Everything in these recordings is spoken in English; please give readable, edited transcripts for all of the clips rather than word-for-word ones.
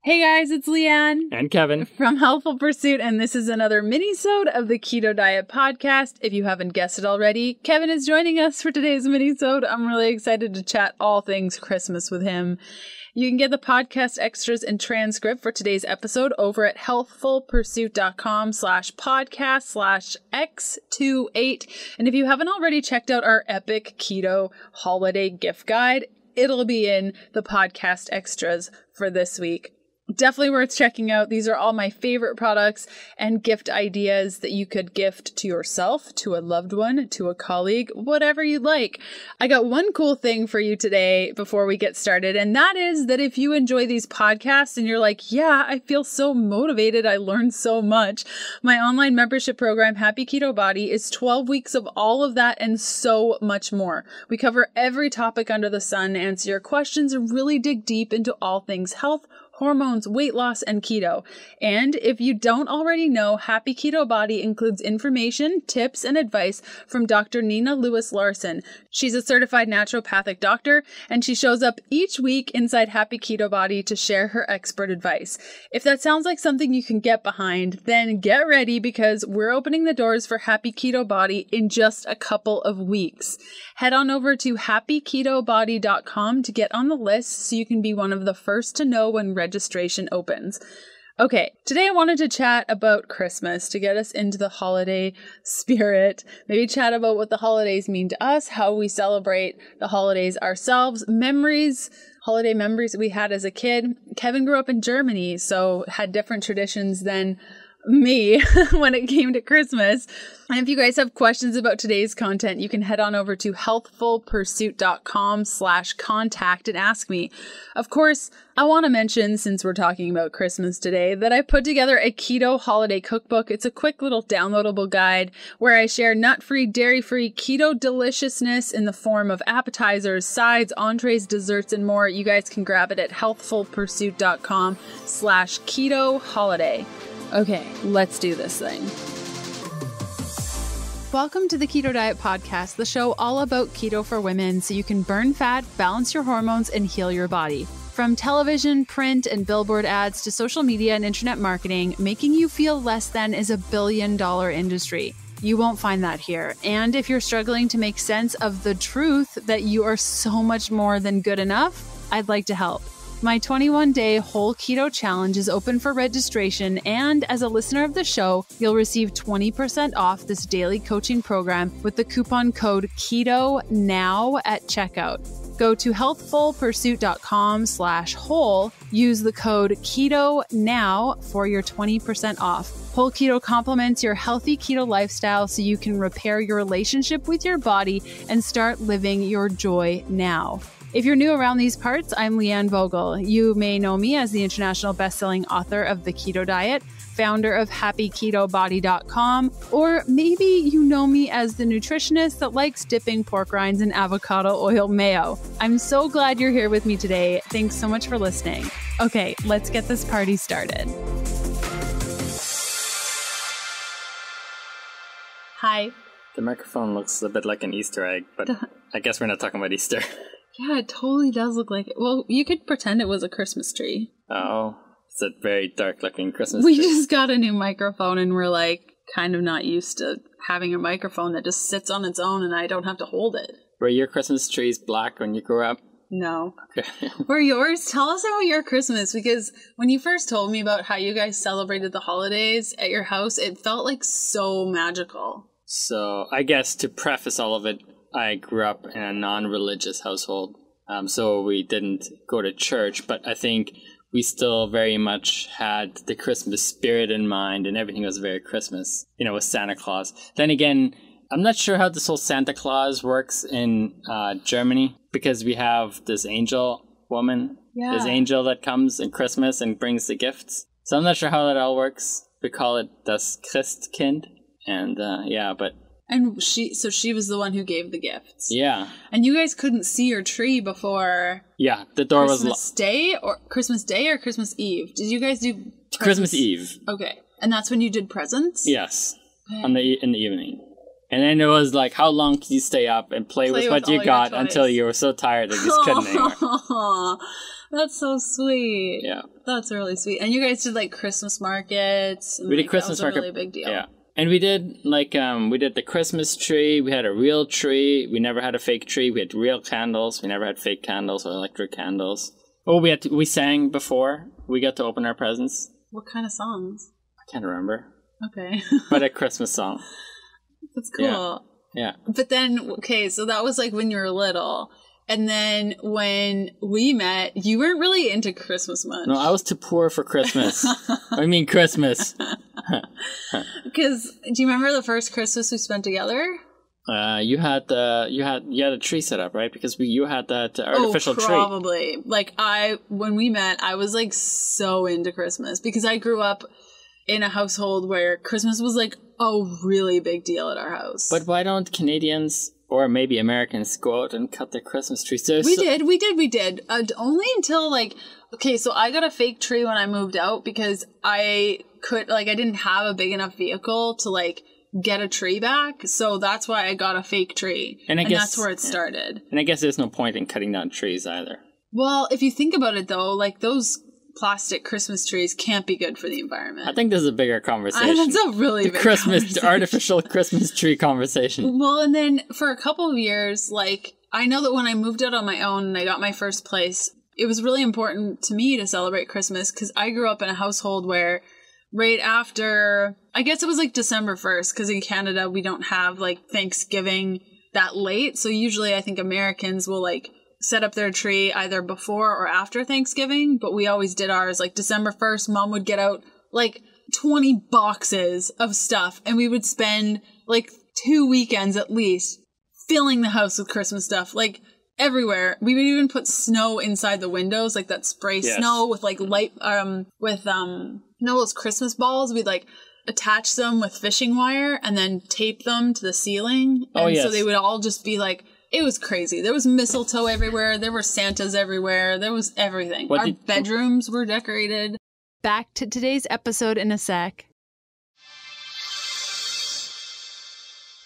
Hey guys, it's Leanne. And Kevin. From Healthful Pursuit, and this is another mini-sode of the Keto Diet Podcast. If you haven't guessed it already, Kevin is joining us for today's mini-sode. I'm really excited to chat all things Christmas with him. You can get the podcast extras and transcript for today's episode over at healthfulpursuit.com/podcast/X28. And if you haven't already checked out our epic keto holiday gift guide, it'll be in the podcast extras for this week. Definitely worth checking out. These are all my favorite products and gift ideas that you could gift to yourself, to a loved one, to a colleague, whatever you'd like. I got one cool thing for you today before we get started, and that is that if you enjoy these podcasts and you're like, yeah, I feel so motivated, I learned so much, my online membership program, Happy Keto Body, is 12 weeks of all of that and so much more. We cover every topic under the sun, answer your questions, and really dig deep into all things health, hormones, weight loss, and keto. And if you don't already know, Happy Keto Body includes information, tips, and advice from Dr. Nina Lewis-Larson. She's a certified naturopathic doctor, and she shows up each week inside Happy Keto Body to share her expert advice. If that sounds like something you can get behind, then get ready because we're opening the doors for Happy Keto Body in just a couple of weeks. Head on over to happyketobody.com to get on the list so you can be one of the first to know when registration opens. Okay, today I wanted to chat about Christmas to get us into the holiday spirit. Maybe chat about what the holidays mean to us, how we celebrate the holidays ourselves, holiday memories that we had as a kid. Kevin grew up in Germany, so had different traditions than me when it came to Christmas. And if you guys have questions about today's content, you can head on over to healthfulpursuit.com/contact and ask me. Of course, I want to mention, since we're talking about Christmas today, that I put together a keto holiday cookbook. It's a quick little downloadable guide where I share nut-free, dairy-free keto deliciousness in the form of appetizers, sides, entrees, desserts, and more. You guys can grab it at healthfulpursuit.com/keto holiday. Okay, let's do this thing. Welcome to the Keto Diet Podcast, the show all about keto for women so you can burn fat, balance your hormones, and heal your body. From television, print, and billboard ads to social media and internet marketing, making you feel less than is a billion-dollar industry. You won't find that here. And if you're struggling to make sense of the truth that you are so much more than good enough, I'd like to help. My 21-day whole keto challenge is open for registration, and as a listener of the show, you'll receive 20% off this daily coaching program with the coupon code KETONOW at checkout. Go to healthfulpursuit.com/whole, use the code KETONOW for your 20% off. Whole Keto complements your healthy keto lifestyle so you can repair your relationship with your body and start living your joy now. If you're new around these parts, I'm Leanne Vogel. You may know me as the international best-selling author of The Keto Diet, founder of happyketobody.com, or maybe you know me as the nutritionist that likes dipping pork rinds in avocado oil mayo. I'm so glad you're here with me today. Thanks so much for listening. Okay, let's get this party started. Hi. The microphone looks a bit like an Easter egg, but I guess we're not talking about Easter. Yeah, it totally does look like it. Well, you could pretend it was a Christmas tree. Oh, it's a very dark-looking Christmas tree. We just got a new microphone, and we're, kind of not used to having a microphone that just sits on its own, and I don't have to hold it. Were your Christmas trees black when you grew up? No. Okay. Were yours? Tell us about your Christmas, because when you first told me about how you guys celebrated the holidays at your house, it felt like so magical. So, I guess to preface all of it, I grew up in a non-religious household, so we didn't go to church, but I think we still very much had the Christmas spirit in mind, and everything was very Christmas, with Santa Claus. Then again, I'm not sure how this whole Santa Claus works in Germany, because we have this angel woman, this angel that comes in Christmas and brings the gifts. So I'm not sure how that all works. We call it das Christkind, and but... And she was the one who gave the gifts. Yeah. And you guys couldn't see your tree before. Yeah, the door was Christmas Day or Christmas Eve? Did you guys do presents? Christmas Eve? Okay, and that's when you did presents. Yes, okay. in the evening. And then it was like, how long can you stay up and play with what you got until you were so tired that you just couldn't anymore? That's so sweet. Yeah. That's really sweet. And you guys did like Christmas markets. And, We did Christmas that was market. a really big deal. Yeah. And we did we did the Christmas tree. We had a real tree. We never had a fake tree. We had real candles. We never had fake candles or electric candles. Oh, we sang before we got to open our presents. What kind of songs? I can't remember. Okay. But a Christmas song. That's cool. Yeah. But then, okay, so that was like when you were little. And then when we met, you weren't really into Christmas much. No, I was too poor for Christmas. I mean Christmas. Because do you remember the first Christmas we spent together? You had a tree set up, right? Because you had that artificial tree. Probably. Like when we met, I was like so into Christmas because I grew up in a household where Christmas was like a really big deal at our house. But why don't Canadians or maybe Americans go out and cut their Christmas trees? We did. Only until okay, so I got a fake tree when I moved out because I didn't have a big enough vehicle to get a tree back. So that's why I got a fake tree. And that's where it started. And I guess there's no point in cutting down trees either. Well, if you think about it though, those plastic Christmas trees can't be good for the environment. I think this is a bigger conversation. That's a really big conversation. Artificial Christmas tree conversation. Well, and then for a couple of years, I know that when I moved out on my own and I got my first place, it was really important to me to celebrate Christmas because I grew up in a household where right after, I guess it was December 1st, because in Canada we don't have Thanksgiving that late. So usually I think Americans will set up their tree either before or after Thanksgiving, but we always did ours December 1st. Mom would get out 20 boxes of stuff and we would spend 2 weekends at least filling the house with Christmas stuff everywhere. We would even put snow inside the windows, that spray snow with light those Christmas balls. We'd attach them with fishing wire and then tape them to the ceiling. And so they would all just be it was crazy. There was mistletoe everywhere. There were Santas everywhere. There was everything. Our bedrooms were decorated. Back to today's episode in a sec.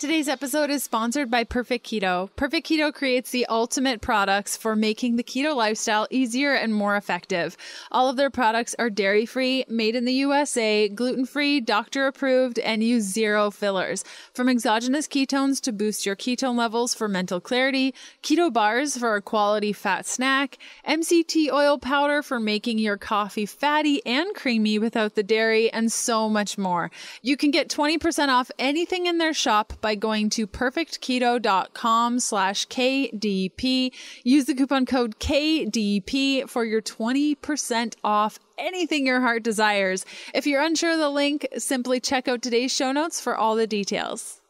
Today's episode is sponsored by Perfect Keto. Perfect Keto creates the ultimate products for making the keto lifestyle easier and more effective. All of their products are dairy-free, made in the USA, gluten-free, doctor-approved, and use 0 fillers. From exogenous ketones to boost your ketone levels for mental clarity, keto bars for a quality fat snack, MCT oil powder for making your coffee fatty and creamy without the dairy, and so much more. You can get 20% off anything in their shop by going to perfectketo.com/KDP. Use the coupon code KDP for your 20% off anything your heart desires. If you're unsure of the link, simply check out today's show notes for all the details.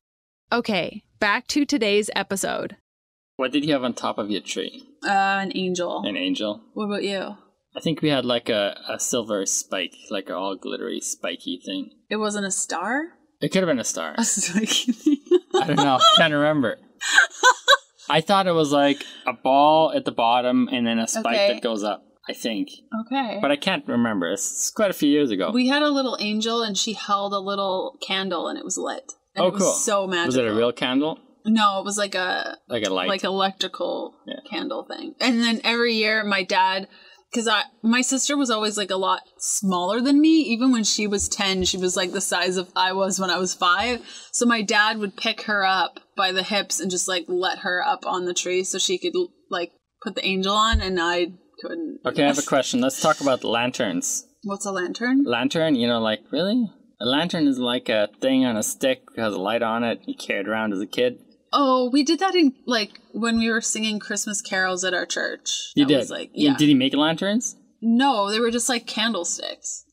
Okay, back to today's episode. What did you have on top of your tree? An angel. An angel? What about you? I think we had a silver spike, an all glittery spiky thing. It wasn't a star? It could have been a star. A spiky thing. I don't know. Can't remember. I thought it was a ball at the bottom and then a spike that goes up, I think. Okay. But I can't remember. It's quite a few years ago. We had a little angel and she held a little candle and it was lit. And it was cool. So magical. Was it a real candle? No, it was a light. Electrical candle thing. And then every year my dad, because my sister was always a lot smaller than me. Even when she was 10, she was the size of I was when I was 5. So my dad would pick her up by the hips and just let her up on the tree so she could put the angel on, and I couldn't. Okay, I have a question. Let's talk about lanterns. What's a lantern? Lantern, really? A lantern is a thing on a stick, has a light on it, you carry it around as a kid. Oh, we did that in when we were singing Christmas carols at our church. You did? Yeah. Did he make lanterns? No, they were just candlesticks.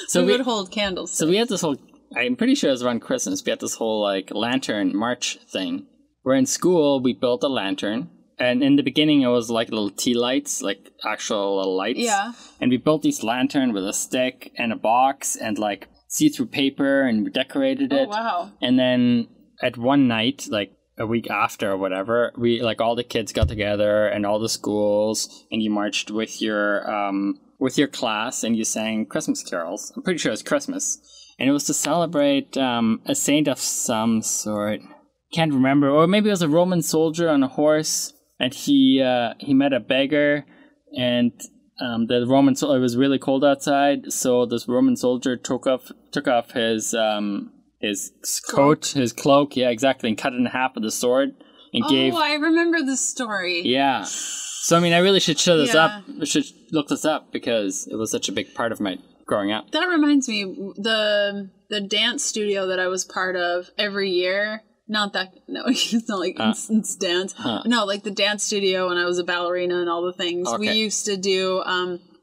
So we would hold candlesticks. So we had this whole, I'm pretty sure it was around Christmas, we had this whole lantern march thing. Where in school, we built a lantern. And in the beginning, it was little tea lights, actual little lights. Yeah. And we built this lantern with a stick and a box and see-through paper, and we decorated it. Oh, wow. And then at one night, a week after or whatever, we all the kids got together and all the schools, and you marched with your class and you sang Christmas carols. I'm pretty sure it was Christmas, and it was to celebrate a saint of some sort. Can't remember, or maybe it was a Roman soldier on a horse, and he met a beggar, and it was really cold outside, so this Roman soldier took off his coat, his cloak, yeah, exactly, and cut it in half with a sword, and gave. Oh, I remember this story. Yeah. So I mean, I really should show this up. I should look this up because it was such a big part of my growing up. That reminds me, the dance studio that I was part of every year. It's not like Instance Dance. No, like the dance studio when I was a ballerina and all the things. Okay. We used to do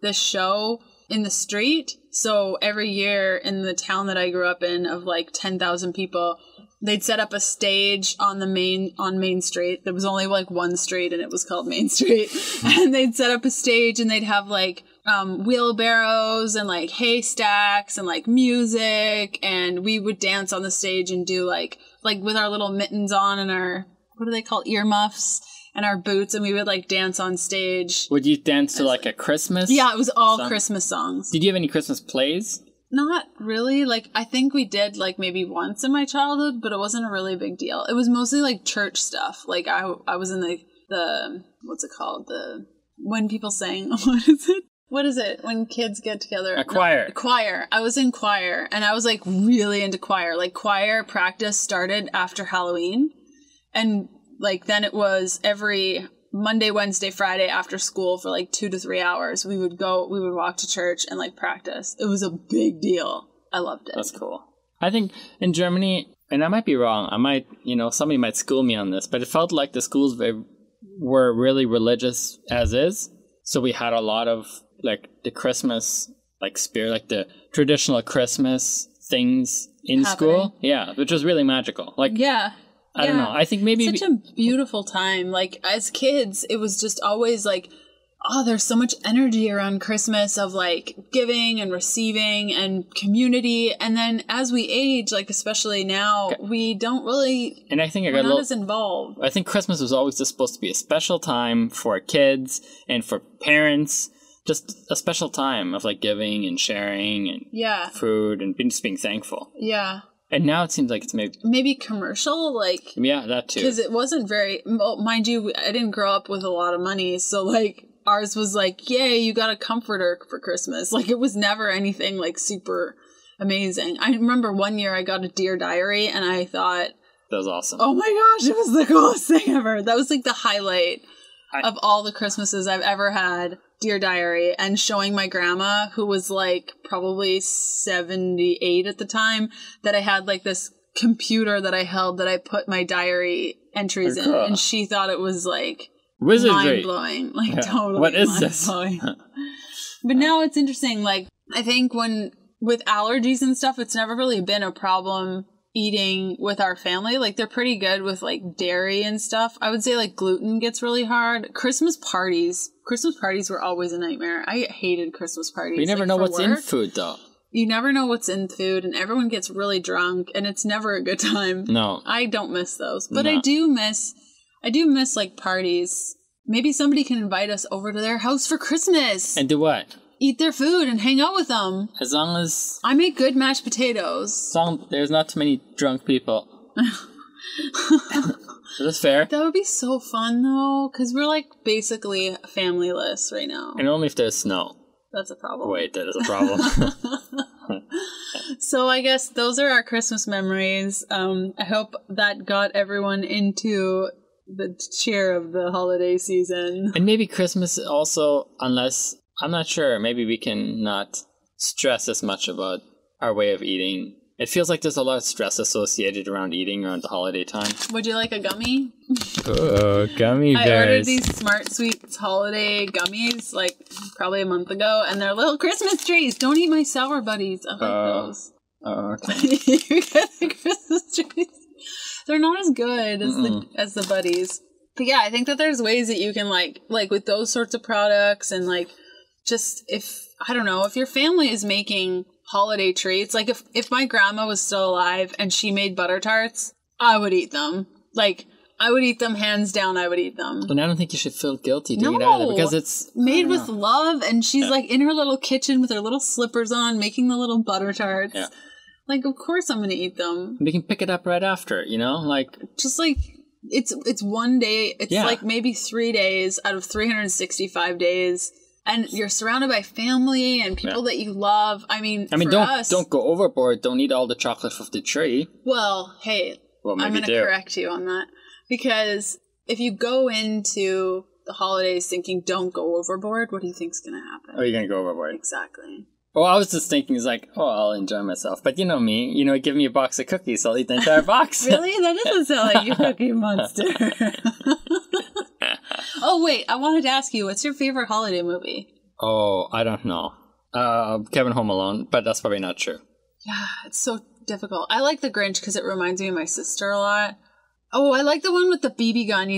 this show in the street. So every year in the town that I grew up in of like 10,000 people, they'd set up a stage on Main Street. There was only like one street and it was called Main Street. And they'd set up a stage and they'd have like wheelbarrows and like haystacks and like music, and we would dance on the stage and do like with our little mittens on and our, what do they call, earmuffs, and our boots, and we would like dance on stage. Would you dance to like a Christmas? Yeah, it was all song? Christmas songs. Did you have any Christmas plays? Not really. Like, I think we did like maybe once in my childhood, but it wasn't a really big deal. It was mostly like church stuff. Like I was in the what's it called? When people sang, what is it when kids get together? A choir. Choir. I was in choir, and I was like really into choir. Like choir practice started after Halloween, and like then it was every Monday, Wednesday, Friday after school for like 2 to 3 hours. We would walk to church and like practice. It was a big deal. I loved it. That's cool. I think in Germany, and I might be wrong, somebody might school me on this, but it felt like the schools were really religious as is. So we had a lot of like the Christmas like spirit, like the traditional Christmas things in school. Yeah, which was really magical. Like, yeah. I don't know. I think maybe such a beautiful time. Like as kids, it was just always like, oh, there's so much energy around Christmas of like giving and receiving and community. And then as we age, like especially now, we don't really. And I think we're not as involved. I think Christmas was always just supposed to be a special time for kids and for parents. Just a special time of like giving and sharing and food and just being thankful. Yeah. And now it seems like it's maybe commercial, like... Yeah, that too. Because it wasn't very... Well, mind you, I didn't grow up with a lot of money, so, like, ours was like, yay, you got a comforter for Christmas. Like, it was never anything, like, super amazing. I remember one year I got a Dear Diary, and I thought... That was awesome. Oh my gosh, it was the coolest thing ever. That was, like, the highlight of all the Christmases I've ever had. Dear Diary, and showing my grandma, who was like probably 78 at the time, that I had like this computer that I held that I put my diary entries in, and she thought it was like mind-blowing, like totally what is mind-blowing. But now it's interesting, like I think with allergies and stuff, it's never really been a problem eating with our family. Like they're pretty good with like dairy and stuff. I would say like gluten gets really hard. Christmas parties were always a nightmare. I hated Christmas parties. You never know what's in food though. You never know what's in food, and everyone gets really drunk, and it's never a good time. No. I don't miss those. But I do miss like parties. Maybe somebody can invite us over to their house for Christmas. And do what? Eat their food and hang out with them. As long as... I make good mashed potatoes. There's not too many drunk people. That's fair. That would be so fun, though, because we're, like, basically familyless right now. And only if there's snow. That's a problem. Wait, that is a problem. So I guess those are our Christmas memories. I hope that got everyone into the cheer of the holiday season. And maybe Christmas also, unless... I'm not sure. Maybe we can not stress as much about our way of eating. It feels like there's a lot of stress associated around eating around the holiday time. Would you like a gummy? Oh, gummy bears. I ordered these Smart Sweets holiday gummies like probably a month ago, and they're little Christmas trees. Don't eat my sour buddies. I like those. Oh, okay. You get the Christmas trees. They're not as good as the buddies. But yeah, I think that there's ways that you can like with those sorts of products and like just if your family is making holiday treats, like if my grandma was still alive and she made butter tarts, I would eat them. Like I would eat them hands down. I would eat them. And I don't think you should feel guilty doing it either because it's made with love, and she's like in her little kitchen with her little slippers on, making the little butter tarts. Yeah. Like of course I'm gonna eat them. We can pick it up right after, like just like it's one day. It's like maybe 3 days out of 365 days And you're surrounded by family and people that you love. I mean, don't go overboard. Don't eat all the chocolate off the tree. Well, hey, I'm going to correct you on that. Because if you go into the holidays thinking don't go overboard, what do you think's going to happen? Oh, you're going to go overboard. Exactly. Well, I was just thinking, I'll enjoy myself. But you know me, give me a box of cookies, I'll eat the entire box. Really? That doesn't sound like you Cookie Monster. Oh, wait, I wanted to ask you, what's your favorite holiday movie? Oh, I don't know. Kevin Home Alone, but that's probably not true. Yeah, it's so difficult. I like The Grinch because it reminds me of my sister a lot. Oh, I like the one with the BB gun,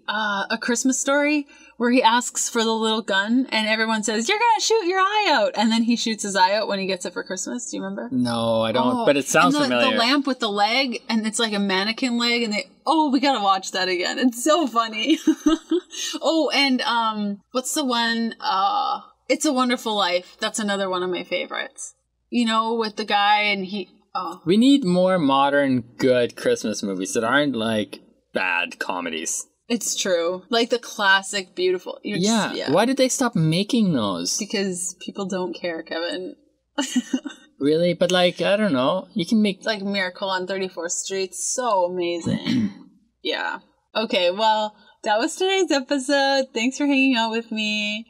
A Christmas Story, where he asks for the little gun and everyone says, "You're going to shoot your eye out." And then he shoots his eye out when he gets it for Christmas. Do you remember? No, I don't, but it sounds familiar. The lamp with the leg, and it's like a mannequin leg, and we got to watch that again. It's so funny. Oh, and what's the one? It's a Wonderful Life. That's another one of my favorites. With the guy and he... Oh. We need more modern, good Christmas movies that aren't like bad comedies. It's true. Like the classic, beautiful. Yeah. Why did they stop making those? Because people don't care, Kevin. Really? But I don't know. You can make... Like Miracle on 34th Street. So amazing. Yeah. Okay, well, that was today's episode. Thanks for hanging out with me.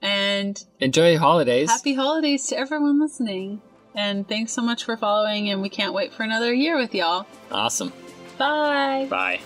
And... enjoy your holidays. Happy holidays to everyone listening. And thanks so much for following, and we can't wait for another year with y'all. Awesome. Bye. Bye.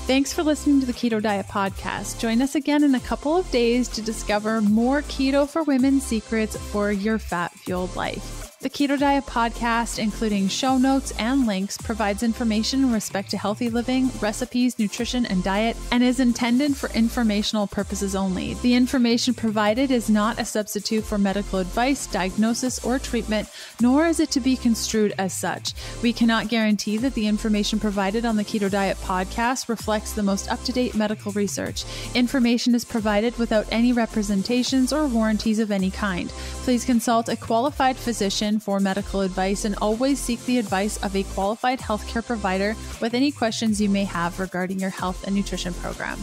Thanks for listening to the Keto Diet Podcast. Join us again in a couple of days to discover more keto for women secrets for your fat-fueled life. The Keto Diet Podcast, including show notes and links, provides information in respect to healthy living, recipes, nutrition, and diet, and is intended for informational purposes only. The information provided is not a substitute for medical advice, diagnosis, or treatment, nor is it to be construed as such. We cannot guarantee that the information provided on the Keto Diet Podcast reflects the most up-to-date medical research. Information is provided without any representations or warranties of any kind. Please consult a qualified physician for medical advice and always seek the advice of a qualified healthcare provider with any questions you may have regarding your health and nutrition program.